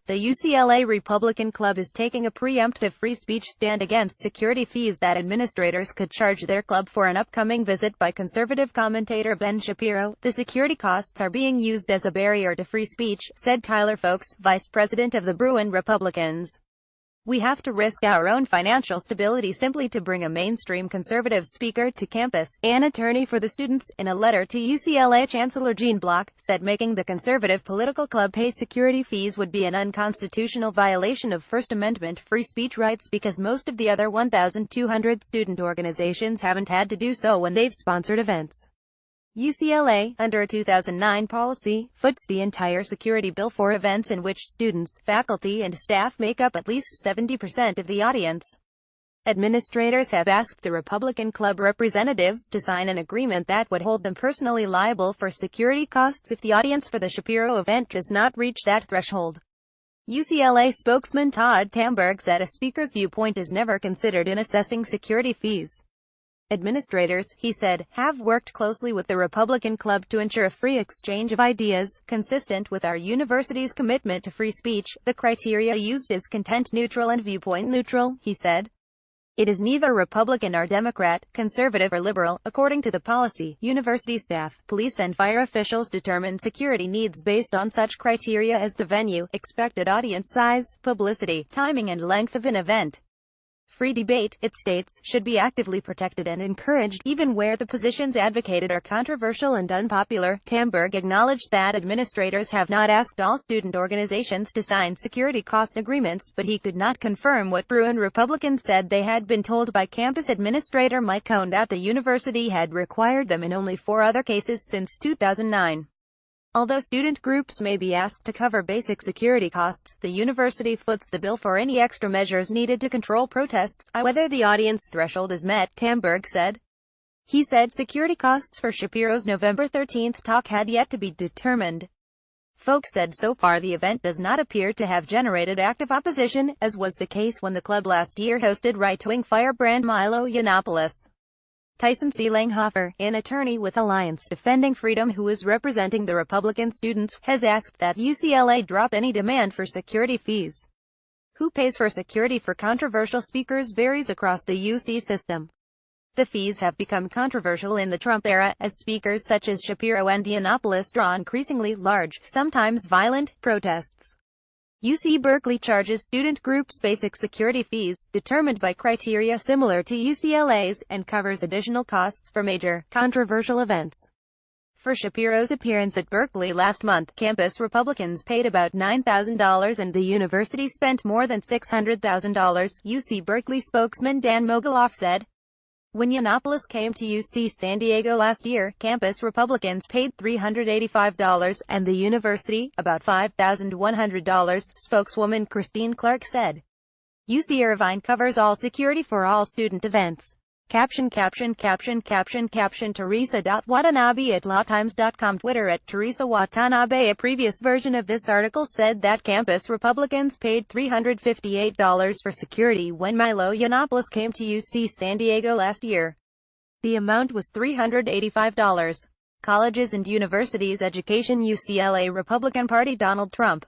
The UCLA Republican Club is taking a preemptive free speech stand against security fees that administrators could charge their club for an upcoming visit by conservative commentator Ben Shapiro. The security costs are being used as a barrier to free speech, said Tyler Folks, vice president of the Bruin Republicans. We have to risk our own financial stability simply to bring a mainstream conservative speaker to campus, an attorney for the students, in a letter to UCLA Chancellor Gene Block, said making the conservative political club pay security fees would be an unconstitutional violation of First Amendment free speech rights because most of the other 1,200 student organizations haven't had to do so when they've sponsored events. UCLA, under a 2009 policy, foots the entire security bill for events in which students, faculty and staff make up at least 70% of the audience. Administrators have asked the Republican Club representatives to sign an agreement that would hold them personally liable for security costs if the audience for the Shapiro event does not reach that threshold. UCLA spokesman Todd Tamberg said a speaker's viewpoint is never considered in assessing security fees. Administrators, he said, have worked closely with the Republican Club to ensure a free exchange of ideas, consistent with our university's commitment to free speech. The criteria used is content neutral and viewpoint neutral, he said. It is neither Republican or Democrat, conservative or liberal. According to the policy, university staff, police and fire officials determine security needs based on such criteria as the venue, expected audience size, publicity, timing and length of an event. Free debate, it states, should be actively protected and encouraged, even where the positions advocated are controversial and unpopular. Tamberg acknowledged that administrators have not asked all student organizations to sign security cost agreements, but he could not confirm what Bruin Republicans said they had been told by campus administrator Mike Cohn that the university had required them in only 4 other cases since 2009. Although student groups may be asked to cover basic security costs, the university foots the bill for any extra measures needed to control protests, whether the audience threshold is met, Tamberg said. He said security costs for Shapiro's November 13 talk had yet to be determined. Folks said so far the event does not appear to have generated active opposition, as was the case when the club last year hosted right-wing firebrand Milo Yiannopoulos. Tyson C. Langhofer, an attorney with Alliance Defending Freedom who is representing the Republican students, has asked that UCLA drop any demand for security fees. Who pays for security for controversial speakers varies across the UC system. The fees have become controversial in the Trump era, as speakers such as Shapiro and Yiannopoulos draw increasingly large, sometimes violent, protests. UC Berkeley charges student groups basic security fees, determined by criteria similar to UCLA's, and covers additional costs for major, controversial events. For Shapiro's appearance at Berkeley last month, campus Republicans paid about $9,000 and the university spent more than $600,000, UC Berkeley spokesman Dan Mogulof said. When Yiannopoulos came to UC San Diego last year, campus Republicans paid $385, and the university, about $5,100, spokeswoman Christine Clark said. UC Irvine covers all security for all student events. Caption Teresa.Watanabe at lawtimes.com. Twitter at Teresa Watanabe. A previous version of this article said that campus Republicans paid $358 for security when Milo Yiannopoulos came to UC San Diego last year. The amount was $385. Colleges and Universities Education. UCLA Republican Party. Donald Trump.